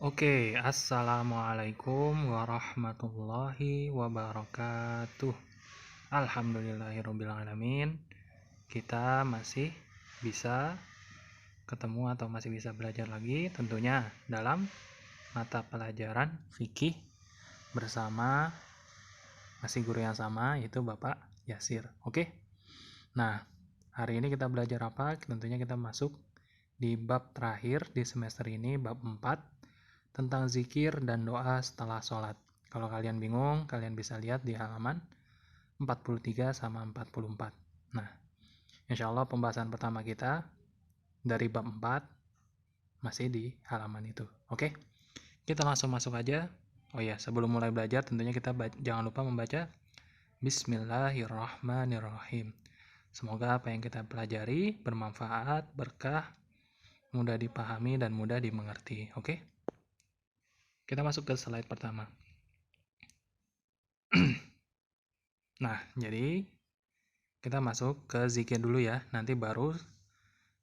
Assalamualaikum warahmatullahi wabarakatuh. Alhamdulillahirrabbilalamin. Kita masih bisa ketemu atau masih bisa belajar lagi tentunya dalam mata pelajaran fikih bersama masih guru yang sama, yaitu Bapak Yasir. Nah, hari ini kita belajar apa? Tentunya kita masuk di bab terakhir di semester ini, bab 4, tentang zikir dan doa setelah sholat. Kalau kalian bingung, kalian bisa lihat di halaman 43 sama 44. Nah, insya Allah pembahasan pertama kita dari bab 4 masih di halaman itu. Kita langsung masuk aja. Sebelum mulai belajar tentunya kita jangan lupa membaca Bismillahirrahmanirrahim. Semoga apa yang kita pelajari bermanfaat, berkah, mudah dipahami dan mudah dimengerti. Kita masuk ke slide pertama. Nah, jadi kita masuk ke zikir dulu ya. Nanti baru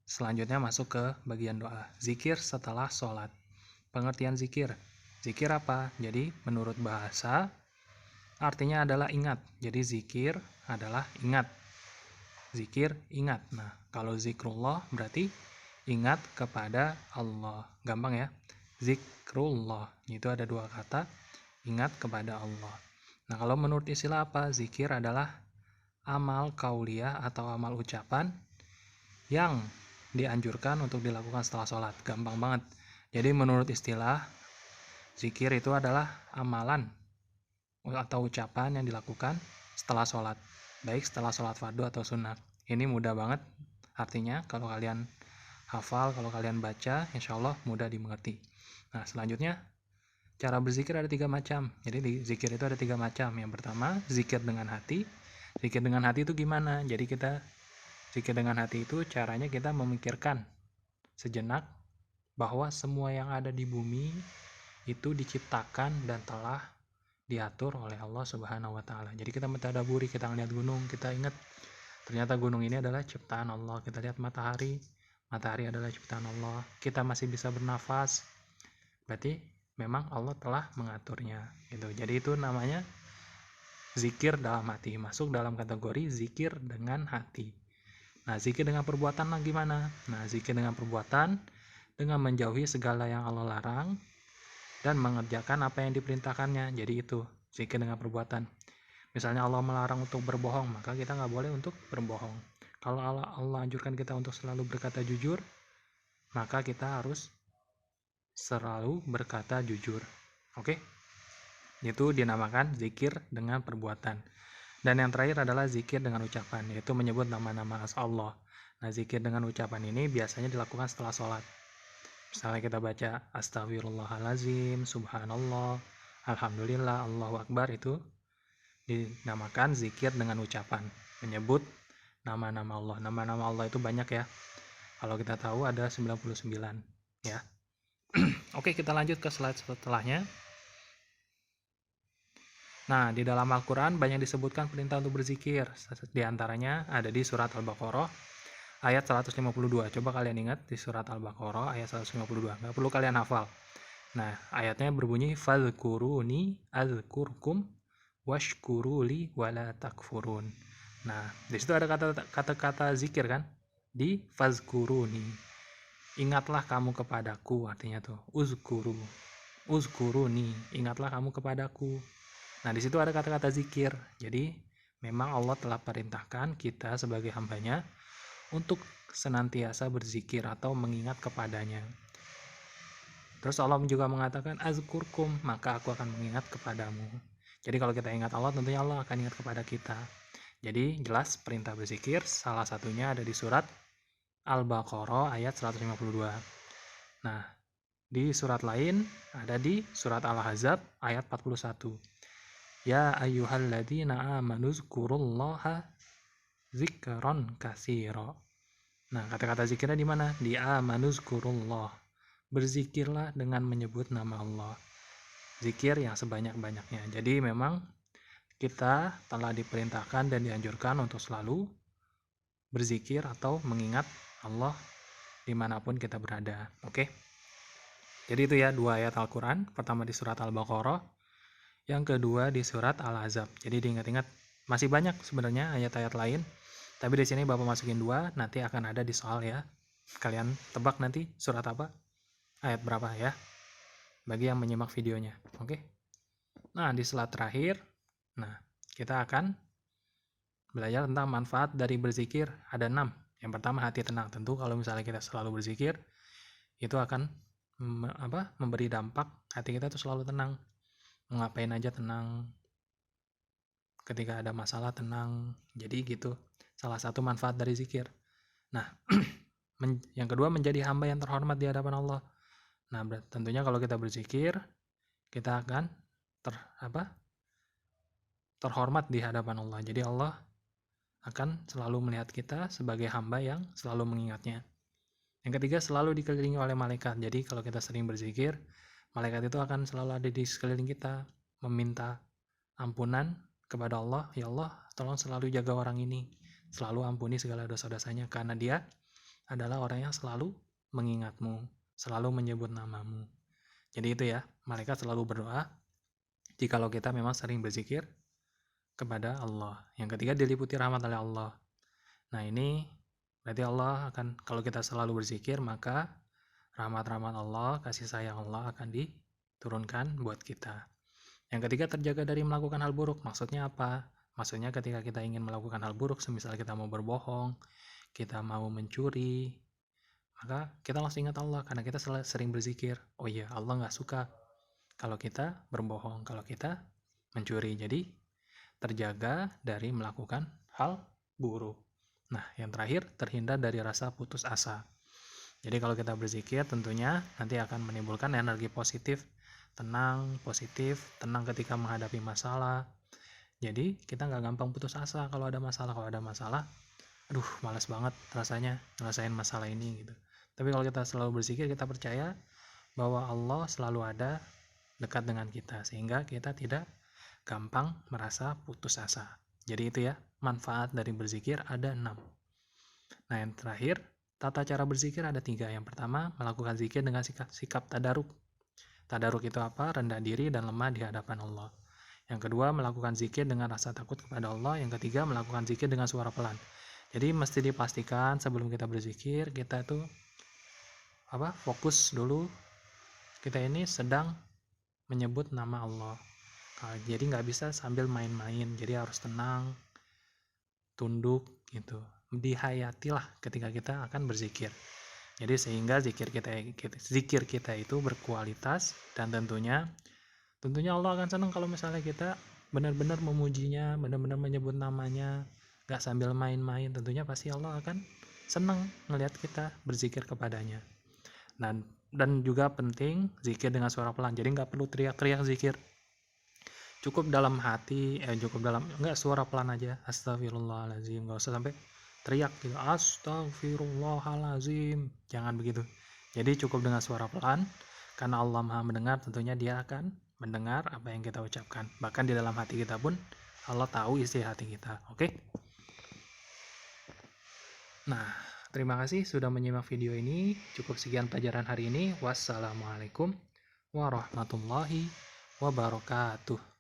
selanjutnya masuk ke bagian doa. Zikir setelah sholat. Pengertian zikir. Zikir apa? Jadi menurut bahasa artinya adalah ingat. Jadi zikir adalah ingat. Zikir ingat. Nah, kalau zikrullah berarti ingat kepada Allah. Gampang ya. Zikrullah. Itu ada dua kata. Ingat kepada Allah. Nah, kalau menurut istilah apa? Zikir adalah amal kauliyah atau amal ucapan yang dianjurkan untuk dilakukan setelah sholat. Gampang banget. Jadi menurut istilah, zikir itu adalah amalan atau ucapan yang dilakukan setelah sholat. Baik setelah sholat fardu atau sunnah. Ini mudah banget artinya. Kalau kalian hafal, kalau kalian baca, insya Allah mudah dimengerti. Nah, selanjutnya cara berzikir ada 3 macam. Jadi di zikir itu ada 3 macam. Yang pertama, zikir dengan hati. Zikir dengan hati itu gimana? Jadi kita zikir dengan hati itu caranya kita memikirkan sejenak bahwa semua yang ada di bumi itu diciptakan dan telah diatur oleh Allah Subhanahu wa taala. Jadi kita mentadaburi, kita ngeliat gunung, kita ingat ternyata gunung ini adalah ciptaan Allah. Kita lihat matahari, matahari adalah ciptaan Allah. Kita masih bisa bernafas. Berarti memang Allah telah mengaturnya gitu. Jadi itu namanya zikir dalam hati, masuk dalam kategori zikir dengan hati. Nah, zikir dengan perbuatan gimana? Nah, zikir dengan perbuatan dengan menjauhi segala yang Allah larang dan mengerjakan apa yang diperintahkannya. Jadi itu zikir dengan perbuatan. Misalnya Allah melarang untuk berbohong, maka kita nggak boleh untuk berbohong. Kalau Allah anjurkan kita untuk selalu berkata jujur, maka kita harus selalu berkata jujur. Itu dinamakan zikir dengan perbuatan. Dan yang terakhir adalah zikir dengan ucapan, yaitu menyebut nama-nama Allah. Nah, zikir dengan ucapan ini biasanya dilakukan setelah sholat. Misalnya kita baca Astaghfirullahalazim, Subhanallah, Alhamdulillah, Allahu Akbar, itu dinamakan zikir dengan ucapan, menyebut nama-nama Allah. Nama-nama Allah itu banyak ya. Kalau kita tahu ada 99 ya. Kita lanjut ke slide setelahnya. Nah, di dalam Al-Quran banyak disebutkan perintah untuk berzikir. Di antaranya ada di surat Al-Baqarah ayat 152. Coba kalian ingat di surat Al-Baqarah ayat 152. Nggak perlu kalian hafal. Nah, ayatnya berbunyi fadhkuruni azkurkum washkuruli wala takfurun. Nah, di situ ada kata-kata zikir kan? Di fazkuruni. Ingatlah kamu kepadaku, artinya tuh uzkuruni, ingatlah kamu kepadaku. Nah, di situ ada kata-kata zikir. Jadi, memang Allah telah perintahkan kita sebagai hambanya untuk senantiasa berzikir atau mengingat kepadanya. Terus Allah juga mengatakan azkurkum, maka aku akan mengingat kepadamu. Jadi kalau kita ingat Allah, tentunya Allah akan ingat kepada kita. Jadi jelas perintah berzikir, salah satunya ada di surat Al-Baqarah ayat 152. Nah, di surat lain ada di surat Al-Ahzab ayat 41. Ya ayyuhalladzina amanu zkurullaha zikran katsira. Nah, kata-kata zikirnya di mana? Di amanu zkurullah. Berzikirlah dengan menyebut nama Allah. Zikir yang sebanyak-banyaknya. Jadi memang kita telah diperintahkan dan dianjurkan untuk selalu berzikir atau mengingat Allah dimanapun kita berada. Jadi itu ya 2 ayat Al-Quran, pertama di surat Al-Baqarah, yang kedua di surat Al-Ahzab. Jadi diingat-ingat, masih banyak sebenarnya ayat-ayat lain, tapi di sini Bapak masukin 2, nanti akan ada di soal ya. Kalian tebak nanti surat apa, ayat berapa ya, bagi yang menyimak videonya. Oke. Nah, di slide terakhir, nah kita akan belajar tentang manfaat dari berzikir. Ada 6. Yang pertama, hati tenang. Tentu kalau misalnya kita selalu berzikir, itu akan memberi dampak hati kita tuh selalu tenang. Mau ngapain aja tenang, ketika ada masalah tenang. Jadi gitu, salah satu manfaat dari zikir. Nah, yang kedua, menjadi hamba yang terhormat di hadapan Allah. Nah, tentunya kalau kita berzikir, kita akan terhormat di hadapan Allah. Jadi Allah akan selalu melihat kita sebagai hamba yang selalu mengingatnya. Yang ketiga, selalu dikelilingi oleh malaikat. Jadi kalau kita sering berzikir, malaikat itu akan selalu ada di sekeliling kita, meminta ampunan kepada Allah. Ya Allah, tolong selalu jaga orang ini, selalu ampuni segala dosa-dosanya, karena dia adalah orang yang selalu mengingatmu, selalu menyebut namamu. Jadi itu ya, malaikat selalu berdoa jikalau kita memang sering berzikir kepada Allah. Yang ketiga, diliputi rahmat oleh Allah. Nah, ini berarti Allah akan, kalau kita selalu berzikir, maka rahmat-rahmat Allah, kasih sayang Allah akan diturunkan buat kita. Yang ketiga, terjaga dari melakukan hal buruk. Maksudnya apa? Maksudnya ketika kita ingin melakukan hal buruk, semisal kita mau berbohong, kita mau mencuri, maka kita langsung ingat Allah, karena kita sering berzikir. Oh iya, Allah nggak suka kalau kita berbohong, kalau kita mencuri. Jadi terjaga dari melakukan hal buruk. Nah, yang terakhir, terhindar dari rasa putus asa. Jadi kalau kita berzikir, tentunya nanti akan menimbulkan energi positif, tenang ketika menghadapi masalah. Jadi kita nggak gampang putus asa kalau ada masalah. Aduh, malas banget rasanya ngerasain masalah ini gitu. Tapi kalau kita selalu berzikir, kita percaya bahwa Allah selalu ada dekat dengan kita, sehingga kita tidak gampang merasa putus asa. Jadi itu ya, manfaat dari berzikir ada 6. Nah, yang terakhir, tata cara berzikir ada 3. Yang pertama, melakukan zikir dengan sikap tadaruk. Tadaruk itu apa? Rendah diri dan lemah di hadapan Allah. Yang kedua, melakukan zikir dengan rasa takut kepada Allah. Yang ketiga, melakukan zikir dengan suara pelan. Jadi mesti dipastikan sebelum kita berzikir, kita tuh fokus dulu, kita ini sedang menyebut nama Allah. Jadi nggak bisa sambil main-main, jadi harus tenang, tunduk gitu. Dihayatilah ketika kita akan berzikir. Jadi sehingga zikir kita itu berkualitas, dan tentunya Allah akan senang kalau misalnya kita benar-benar memujinya, benar-benar menyebut namanya, nggak sambil main-main. Tentunya pasti Allah akan senang melihat kita berzikir kepadanya. Dan juga penting zikir dengan suara pelan. Jadi nggak perlu teriak-teriak zikir. Cukup dalam hati, nggak, suara pelan aja. Astagfirullahaladzim, nggak usah sampai teriak gitu. Astagfirullahaladzim, jangan begitu. Jadi cukup dengan suara pelan, karena Allah Maha mendengar. Tentunya Dia akan mendengar apa yang kita ucapkan. Bahkan di dalam hati kita pun Allah tahu isi hati kita. Oke? Nah, terima kasih sudah menyimak video ini. Cukup sekian pelajaran hari ini. Wassalamualaikum warahmatullahi wabarakatuh.